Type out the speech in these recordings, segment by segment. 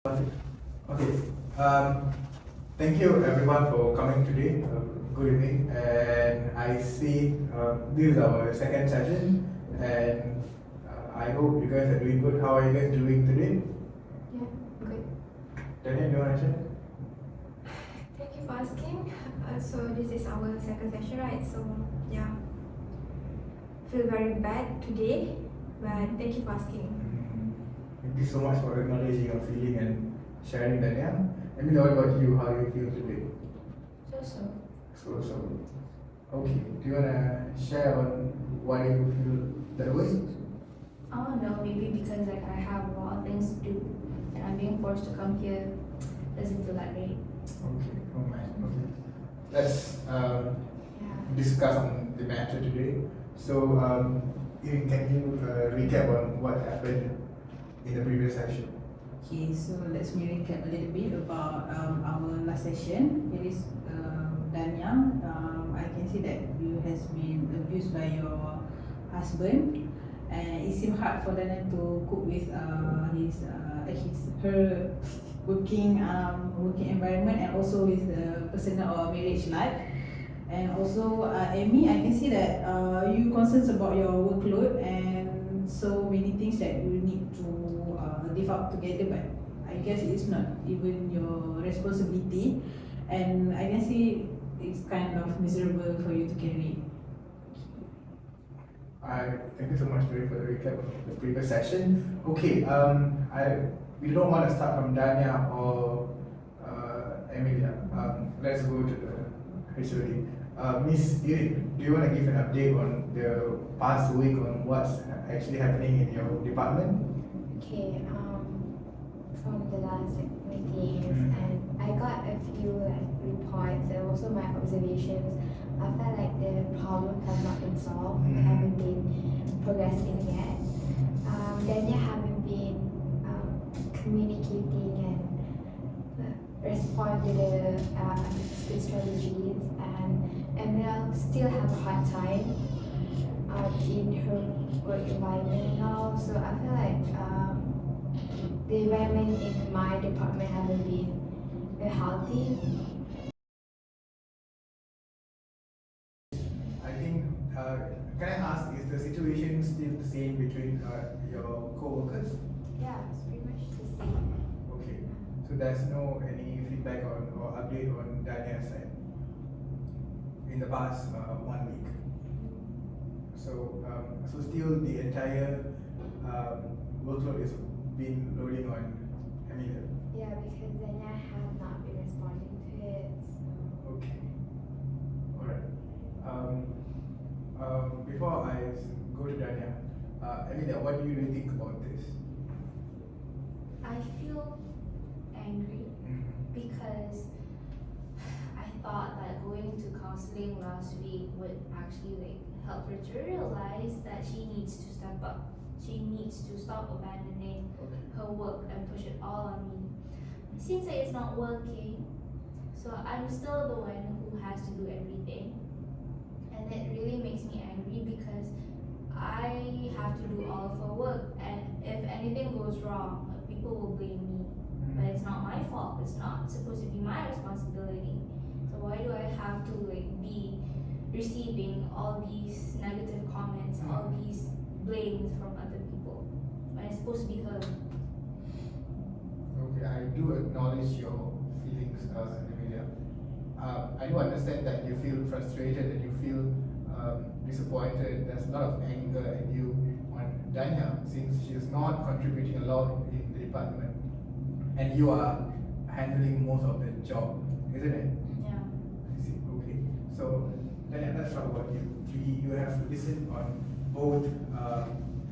Okay. Thank you everyone for coming today. Good evening. And I see this is our second session, and I hope you guys are doing good. How are you guys doing today? Yeah, good. Daniel, do you want to share? Thank you for asking. So this is our second session, right? So yeah, feel very bad today, but thank you for asking. Thank you so much for acknowledging your feeling and sharing, Daniel. Let me know about you. How do you feel today? So. Okay. Do you wanna share on why you feel that way? Oh no, maybe because I have a lot of things to do and I'm being forced to come here. Doesn't feel that great. Okay. Oh my. Okay. Let's Yeah. discuss on the matter today. So, Ian, can you recap on what happened in the previous session? Okay, so let's me recap a little bit about our last session. It is Danyang. I can see that you has been abused by your husband, and it seemed hard for Danyang to cope with her working environment, and also with the personal or marriage life. And also, Amy, I can see that you concerns about your workload and so many things that you need to live up together, but I guess it's not even your responsibility, and I can see it's kind of miserable for you to carry. I thank you so much, Dre, for the recap of the previous session. Okay, we don't want to start from Dania or Emilia. Let's go to the HOD. Miss Irin, do you want to give an update on the past week on what's actually happening in your department? Okay, from the last meetings, and I got a few reports and also my observations. I felt like the problems have not been solved, haven't been progressing yet. Then you haven't been communicating and respond to the strategies, and we'll still have a hard time in her work environment now. So I feel like the environment in my department haven't been very healthy. I think, can I ask, is the situation still the same between your co-workers? Yeah, it's pretty much the same. Okay, so there's no any feedback on or update on Daniel's side in the past 1 week. So, so still the entire workload is being loading on Emilia. Yeah, because then I have not been responding to it. So. Okay. Alright. Before I go to Dania, Emilia, what do you really think about this? I feel angry because I thought that going to counseling last week would actually help her to realize that she needs to step up. She needs to stop abandoning her work and push it all on me. It seems like it's not working, so I'm still the one who has to do everything, and it really makes me angry because I have to do all of her work, and if anything goes wrong, people will blame me. But it's not my fault. It's not supposed to be my responsibility. So why do I have to be receiving all these negative comments, all these blames from other people when it's supposed to be her? Okay, I do acknowledge your feelings, Emilia. I do understand that you feel frustrated, that you feel disappointed. There's a lot of anger in you on Dania since she is not contributing a lot in the department, and you are handling most of the job, isn't it? Yeah. I see. Okay. So Dania, let's talk about you. You have listened on both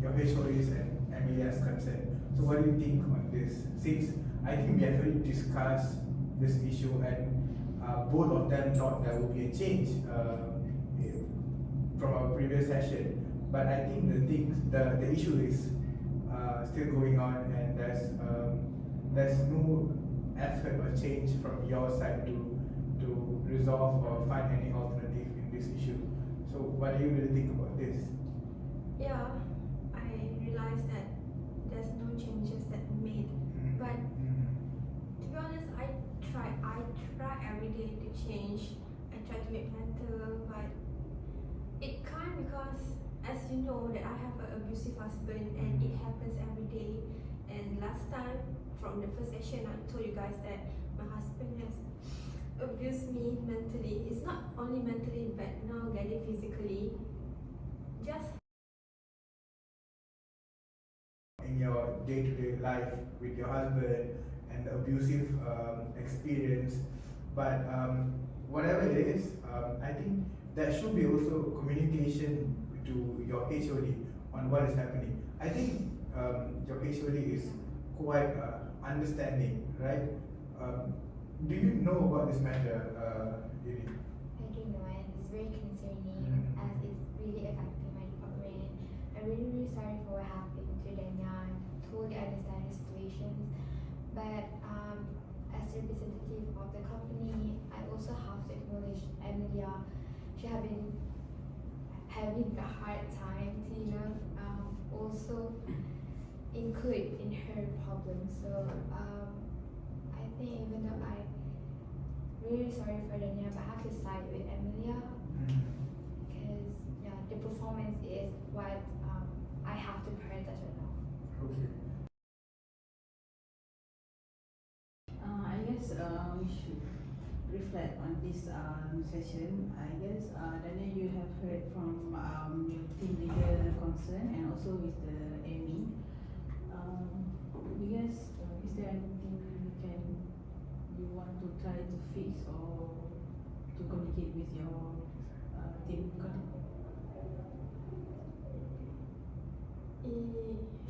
your HODs and Emilia's concern. So what do you think on this? Since I think we have already discussed this issue, and both of them thought there would be a change from our previous session, but I think the issue is still going on, and there's no effort or change from your side to resolve or find any alternative in this issue. So what do you really think about this? Yeah, I realized that there's no changes that made, but change. I try to make better, but it can't because, as you know, that I have an abusive husband and it happens every day. And last time, from the first session, I told you guys that my husband has abused me mentally. It's not only mentally, but now getting physically. Just in your day-to-day life with your husband and the abusive experience, but whatever it is, I think there should be also communication to your HOD on what is happening. I think your HOD is quite understanding, right? Do you know about this matter, Yuri? I do know, and it's very concerning as it's really affecting my department. I'm really sorry for what happened to Danya. I totally understand the situations, but as a representative of the company, I also have to acknowledge Emilia. She has been having a hard time to, also include in her problems. So I think even though I really sorry for Danya, but I have to side with Emilia because the performance is what I have to prioritize right now. Okay. I guess we should reflect on this session. I guess Daniel, you have heard from your team leader concern and also with the Amy. I guess is there anything you want to try to fix or to communicate with your team?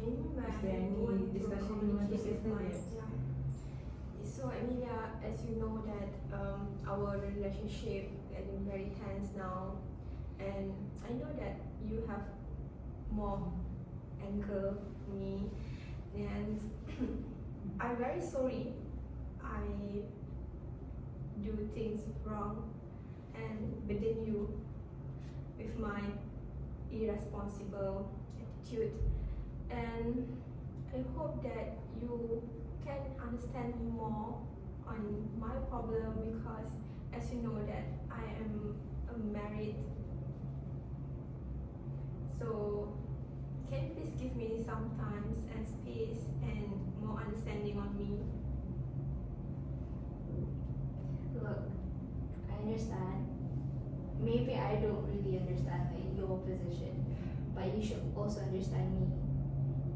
Is there any discussion you want to say? So Emilia, as you know that our relationship getting very tense now, and I know that you have more anger me, and I'm very sorry. I do things wrong and burden you with my irresponsible attitude, and I hope that you can understand me more on my problem because, as you know, that I am married. So can you please give me some time and space and more understanding on me? Look, I understand. Maybe I don't really understand your position, but you should also understand me.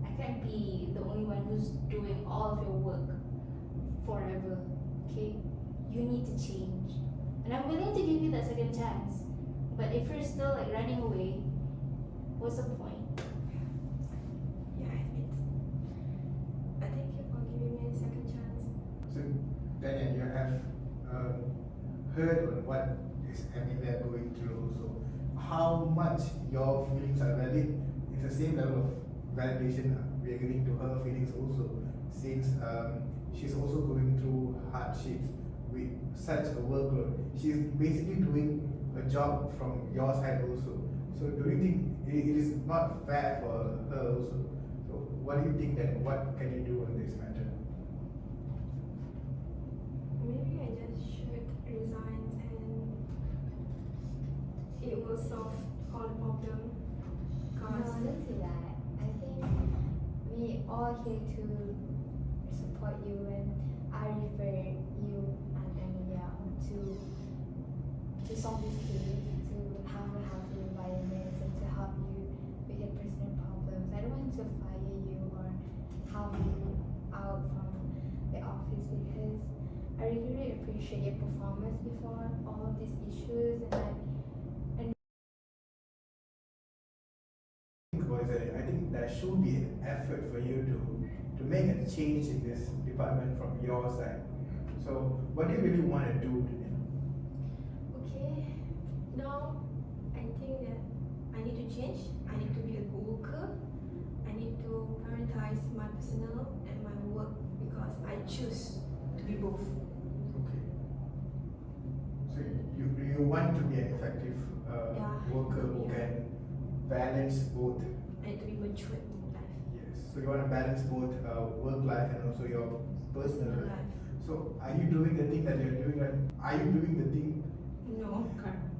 I can't be the only one who's doing all of your work forever, okay? You need to change. And I'm willing to give you that second chance. But if you're still running away, what's the point? Yeah, I admit. But thank you for giving me a second chance. So, Daniel, you have heard on what is Emilia going through also. How much your feelings are valid? It's the same level of validation we are giving to her feelings also, since she's also going through hardships with such a workload. She's basically doing a job from your side also. So do you think it is not fair for her also? So what do you think that what can you do on this matter? Maybe I just should resign and it will solve all the problem. No, Cause don't say that. I think we all here to support you, and I refer you and Emilia to solve this case, to have a healthy environment, and to help you with your personal problems. I don't want to fire you or have you out from the office because I really appreciate your performance before all of these issues, and I think there should be an effort for you to make a change in this department from your side. So what do you really want to do today? okay, now I think that I need to change. I need to be a good worker. I need to prioritize my personal and my work because I choose to be both. Okay. So you want to be an effective Yeah. worker who Yeah. can balance both. I need to be matured in life. Yes. So you want to balance both work life and also your personal life. Life. So are you doing the thing that you're doing right? Are you doing the thing? No,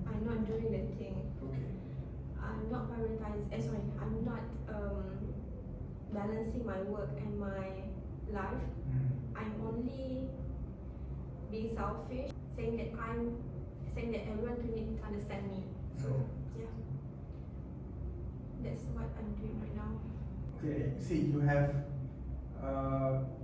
I'm not doing the thing. Okay. I'm not prioritizing. Sorry, I'm not balancing my work and my life. I'm only being selfish, saying that everyone need to understand me. So yeah, that's what I'm doing right now. Okay. See, you have,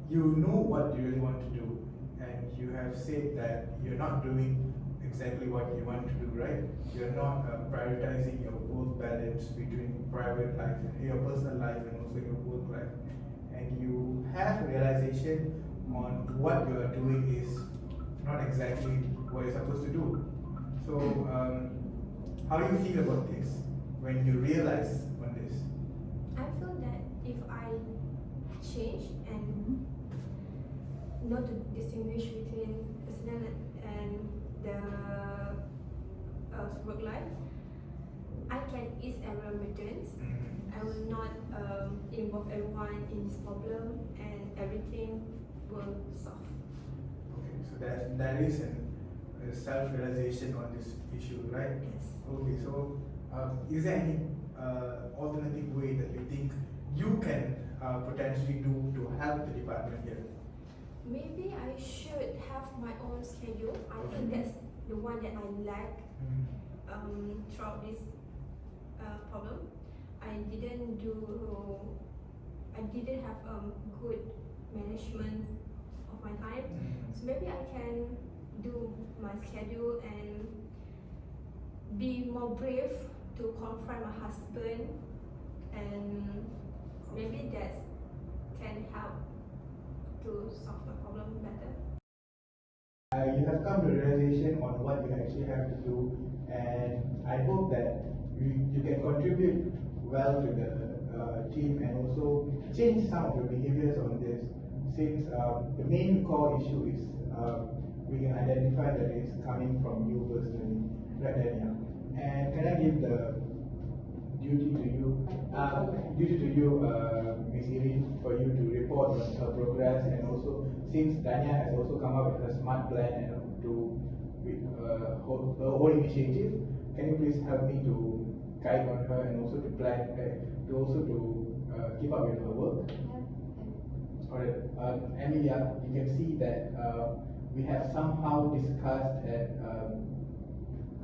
you know what you really want to do, and you have said that you're not doing exactly what you want to do, right? You're not prioritizing your work balance between private life and your personal life and also your work life. And you have a realization on what you are doing is not exactly what you're supposed to do. So, how do you feel about this when you realize on this? I feel that if I change and know to distinguish between personal and the work life, I can ease everyone's burdens. I will not involve everyone in this problem, and everything will solve. Okay, so that is a self-realization on this issue, right? Yes. Okay, so is there any alternative way that you think you can potentially do to help the department here? Maybe I should have my own schedule. I think that's the one that I lack throughout this problem. I didn't have good management of my time. So maybe I can do my schedule and be more brave to confront my husband, and maybe that can help to solve my problem better. You have come to a realization on what you actually have to do, and I hope that you can contribute well to the team and also change some of your behaviors on this. Since the main core issue is we can identify that it's coming from you personally, right, Dania? And can I give the duty to you, Ms. Irin, for you to report on her progress, and also since Dania has also come up with a smart plan and with her whole initiative, can you please help me to guide on her and also to plan, keep up with her work? Alright, Emilia, you can see that we have somehow discussed and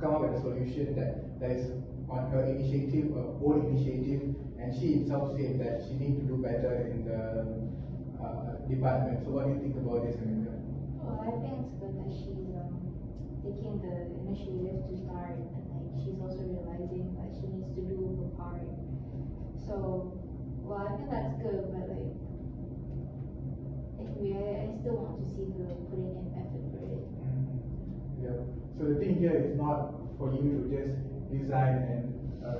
come up with a solution that is on her initiative, her own initiative, and she itself said that she needs to do better in the department. So what do you think about this, Emilia? Well, I think it's good that she's taking the initiative to start, and like she's also realizing that she needs to do her part. So, well, I think that's good, but like anyway, I still want to see her putting in effort for it. Yeah. So the thing here is not for you to just resign and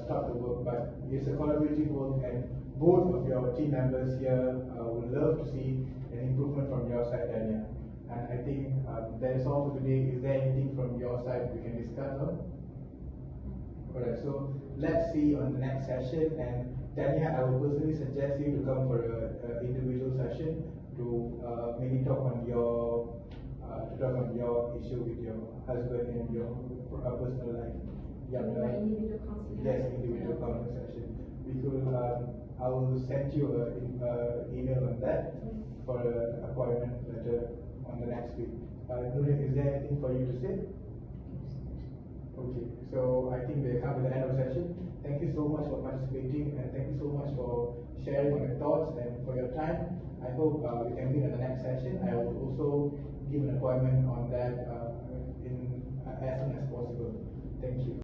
stop the work, but it's a collaborative work, and both of your team members here would love to see an improvement from your side, Dania. And I think that is all for today. Is there anything from your side we can discuss on? Alright, so let's see on the next session. And Dania, I would personally suggest you to come for an individual session to maybe talk on your issue with your husband and your personal life. Yeah, Individual counseling. yes, individual counseling session. We could, I will send you an email on that for an appointment letter on the next week. Nurin, is there anything for you to say? Okay, so I think we come to the end of the session. Thank you so much for participating, and thank you so much for sharing on your thoughts and for your time. I hope we can meet in the next session. I will also give an appointment on that as soon as possible. Thank you.